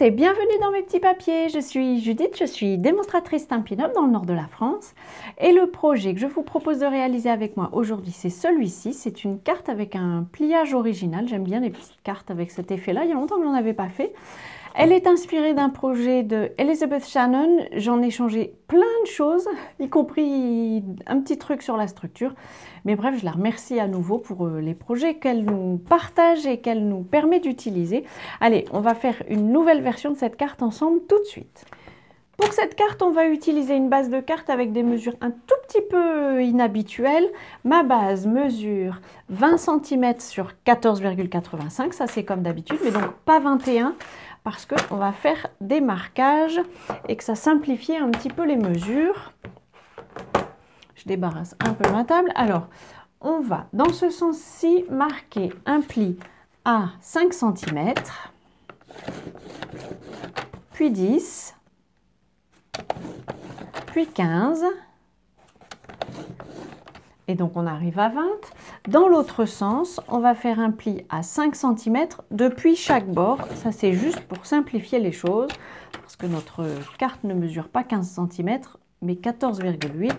et bienvenue dans mes petits papiers. Je suis Judith, je suis démonstratrice Stampin' Up dans le nord de la France. Et le projet que je vous propose de réaliser avec moi aujourd'hui, c'est celui-ci. C'est une carte avec un pliage original. J'aime bien les petites cartes avec cet effet-là. Il y a longtemps que je n'en avais pas fait. Elle est inspirée d'un projet de Elizabeth Shannon. J'en ai changé plein de choses, y compris un petit truc sur la structure. Mais bref, je la remercie à nouveau pour les projets qu'elle nous partage et qu'elle nous permet d'utiliser. Allez, on va faire une nouvelle version de cette carte ensemble tout de suite. Pour cette carte, on va utiliser une base de carte avec des mesures un tout petit peu inhabituelles. Ma base mesure 20 cm sur 14,85, ça c'est comme d'habitude, mais donc pas 21 parce qu'on va faire des marquages et que ça simplifie un petit peu les mesures. Je débarrasse un peu ma table. Alors, on va dans ce sens-ci marquer un pli à 5 cm, puis 10, puis 15, et donc on arrive à 20. Dans l'autre sens, on va faire un pli à 5 cm depuis chaque bord. Ça, c'est juste pour simplifier les choses, parce que notre carte ne mesure pas 15 cm, mais 14,8.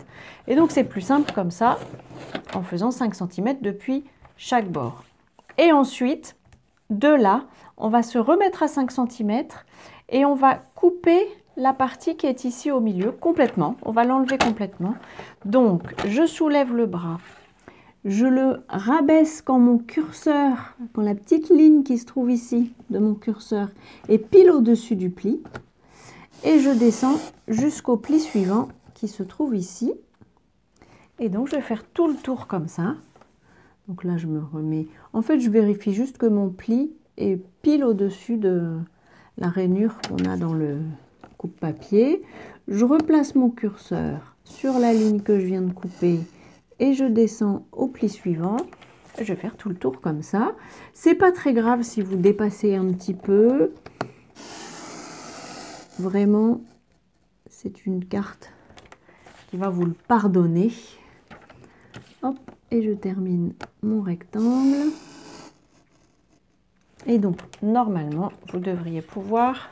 Et donc, c'est plus simple comme ça, en faisant 5 cm depuis chaque bord. Et ensuite, de là, on va se remettre à 5 cm et on va couper la partie qui est ici au milieu complètement. On va l'enlever complètement. Donc, je soulève le bras. Je le rabaisse quand mon curseur, quand la petite ligne qui se trouve ici de mon curseur est pile au-dessus du pli. Et je descends jusqu'au pli suivant qui se trouve ici. Et donc, je vais faire tout le tour comme ça. Donc là, je me remets. En fait, je vérifie juste que mon pli est pile au-dessus de la rainure qu'on a dans le coupe-papier. Je replace mon curseur sur la ligne que je viens de couper et je descends au pli suivant. Je vais faire tout le tour comme ça. C'est pas très grave si vous dépassez un petit peu. Vraiment, c'est une carte qui va vous le pardonner. Hop, et je termine mon rectangle. Et donc, normalement, vous devriez pouvoir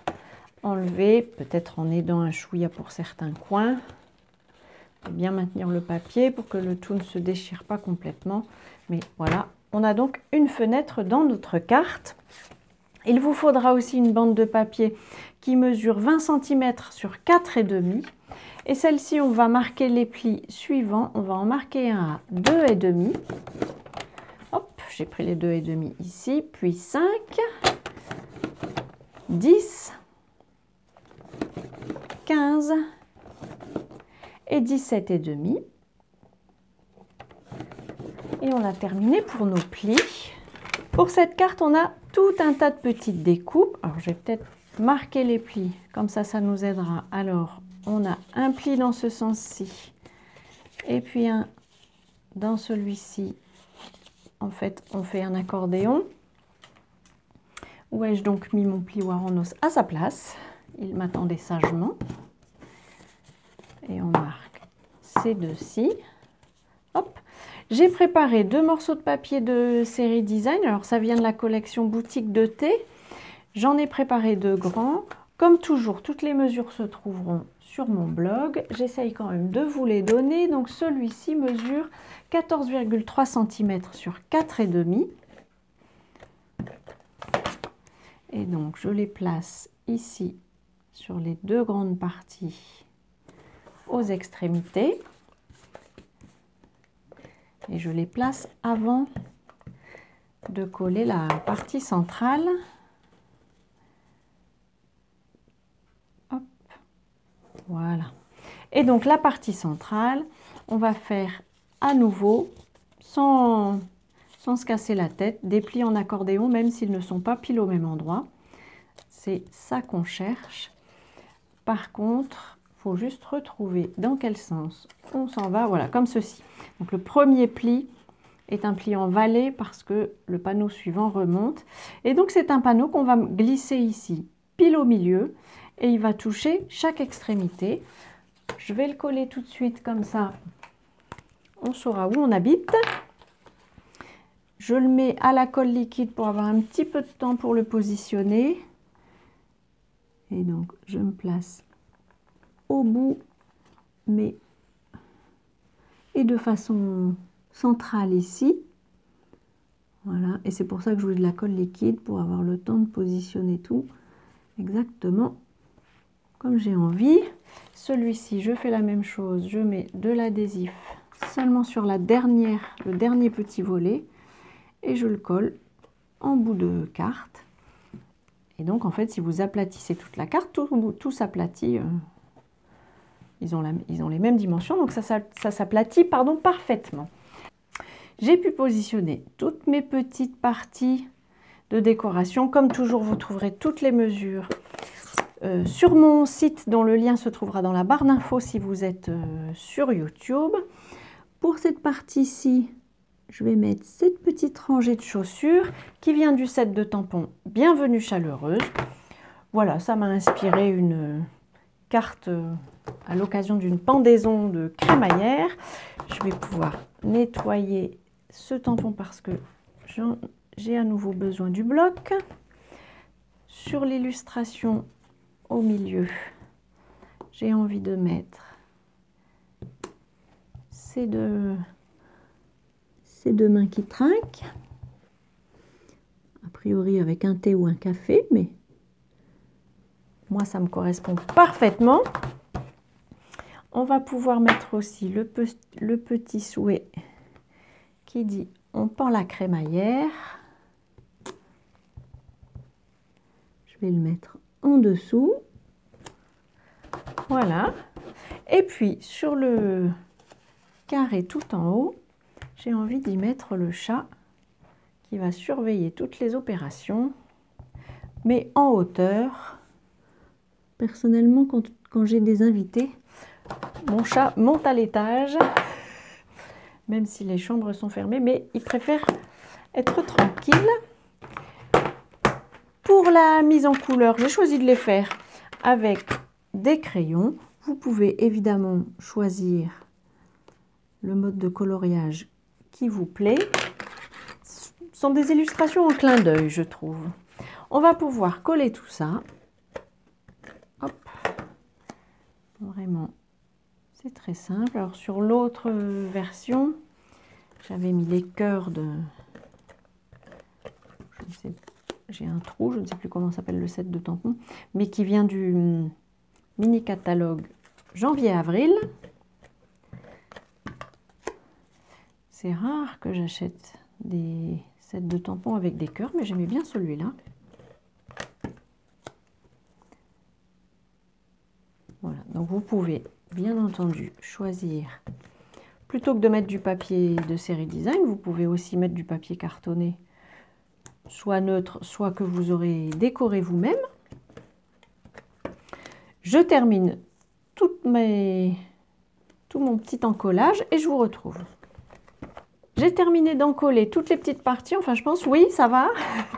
enlever, peut-être en aidant un chouïa pour certains coins, bien maintenir le papier pour que le tout ne se déchire pas complètement. Mais voilà, on a donc une fenêtre dans notre carte. Il vous faudra aussi une bande de papier qui mesure 20 cm sur 4,5. Et celle-ci, on va marquer les plis suivants. On va en marquer un à 2,5. Hop, j'ai pris les 2,5 ici, puis 5, 10, 15 et 17,5. Et on a terminé pour nos plis. Pour cette carte, on a tout un tas de petites découpes. Alors, je vais peut-être marquer les plis, comme ça, ça nous aidera. Alors, on a un pli dans ce sens-ci, et puis un dans celui-ci. En fait, on fait un accordéon. Où ai-je donc mis mon pli Waranos à sa place? Il m'attendait sagement. Et on marque ces deux-ci. Hop. J'ai préparé 2 morceaux de papier de série Design. Alors, ça vient de la collection boutique de thé. J'en ai préparé 2 grands. Comme toujours, toutes les mesures se trouveront sur mon blog. J'essaye quand même de vous les donner. Donc, celui-ci mesure 14,3 cm sur 4,5. Et donc, je les place ici sur les 2 grandes parties aux extrémités. Et je les place avant de coller la partie centrale. Hop, voilà. Et donc la partie centrale, on va faire à nouveau, sans se casser la tête, des plis en accordéon, même s'ils ne sont pas pile au même endroit. C'est ça qu'on cherche. Par contre, il faut juste retrouver dans quel sens on s'en va. Voilà, comme ceci. Donc le premier pli est un pli en vallée parce que le panneau suivant remonte. Et donc c'est un panneau qu'on va glisser ici, pile au milieu, et il va toucher chaque extrémité. Je vais le coller tout de suite comme ça, on saura où on habite. Je le mets à la colle liquide pour avoir un petit peu de temps pour le positionner. Et donc, je me place au bout, mais et de façon centrale ici. Voilà, et c'est pour ça que je voulais de la colle liquide, pour avoir le temps de positionner tout exactement comme j'ai envie. Celui-ci, je fais la même chose, je mets de l'adhésif seulement sur le dernier petit volet, et je le colle en bout de carte. Et donc en fait, si vous aplatissez toute la carte, tout s'aplatit. Ils ont les mêmes dimensions, donc ça s'aplatit parfaitement. J'ai pu positionner toutes mes petites parties de décoration. Comme toujours, vous trouverez toutes les mesures sur mon site, dont le lien se trouvera dans la barre d'infos si vous êtes sur YouTube. Pour cette partie-ci, je vais mettre cette petite rangée de chaussures qui vient du set de tampons Bienvenue Chaleureuse. Voilà, ça m'a inspiré une carte à l'occasion d'une pendaison de crémaillère. Je vais pouvoir nettoyer ce tampon parce que j'ai à nouveau besoin du bloc. Sur l'illustration au milieu, j'ai envie de mettre ces deux mains qui trinquent, a priori avec un thé ou un café, mais moi ça me correspond parfaitement. On va pouvoir mettre aussi le petit souhait qui dit on pend la crémaillère. Je vais le mettre en dessous. Voilà. Et puis sur le carré tout en haut, j'ai envie d'y mettre le chat qui va surveiller toutes les opérations, mais en hauteur. Personnellement, quand j'ai des invités, mon chat monte à l'étage, même si les chambres sont fermées, mais il préfère être tranquille. Pour la mise en couleur, j'ai choisi de les faire avec des crayons. Vous pouvez évidemment choisir le mode de coloriage qui vous plaît. Ce sont des illustrations en clin d'œil, je trouve. On va pouvoir coller tout ça. Hop. Vraiment, c'est très simple. Alors sur l'autre version, j'avais mis les cœurs de... Je ne sais pas. J'ai un trou, je ne sais plus comment s'appelle le set de tampons, mais qui vient du mini catalogue janvier-avril. C'est rare que j'achète des sets de tampons avec des cœurs, mais j'aimais bien celui-là. Voilà, donc vous pouvez bien entendu choisir, plutôt que de mettre du papier de série design, vous pouvez aussi mettre du papier cartonné, soit neutre, soit que vous aurez décoré vous-même. Je termine tout mon petit encollage et je vous retrouve. J'ai terminé d'encoller toutes les petites parties, enfin je pense, oui, ça va,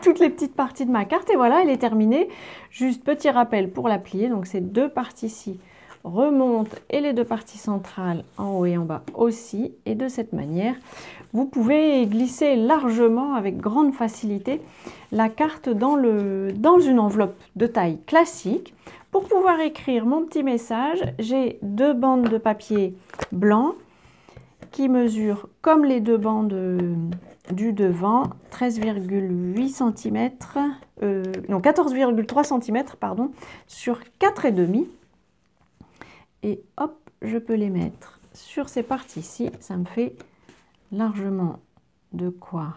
toutes les petites parties de ma carte, et voilà, elle est terminée. Juste petit rappel pour la plier, donc ces deux parties-ci remontent et les deux parties centrales en haut et en bas aussi, et de cette manière, vous pouvez glisser largement, avec grande facilité, la carte dans une enveloppe de taille classique. Pour pouvoir écrire mon petit message, j'ai deux bandes de papier blanc qui mesurent, comme les deux bandes du devant, 13,8 cm, non 14,3 cm, pardon, sur 4,5. Et hop, je peux les mettre sur ces parties-ci, ça me fait largement de quoi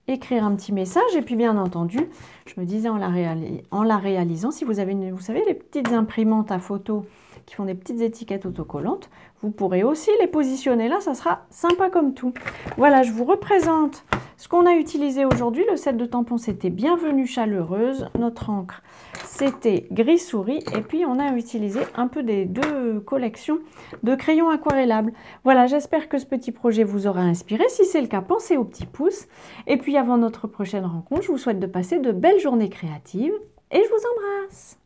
écrire un petit message. Et puis bien entendu, je me disais en la réalisant, si vous avez vous savez, les petites imprimantes à photo qui font des petites étiquettes autocollantes, vous pourrez aussi les positionner là, ça sera sympa comme tout. Voilà, je vous représente ce qu'on a utilisé aujourd'hui. Le set de tampons, c'était Bienvenue Chaleureuse. Notre encre, c'était Gris Souris. Et puis, on a utilisé un peu des deux collections de crayons aquarellables. Voilà, j'espère que ce petit projet vous aura inspiré. Si c'est le cas, pensez au petit pouce. Et puis, avant notre prochaine rencontre, je vous souhaite de passer de belles journées créatives. Et je vous embrasse.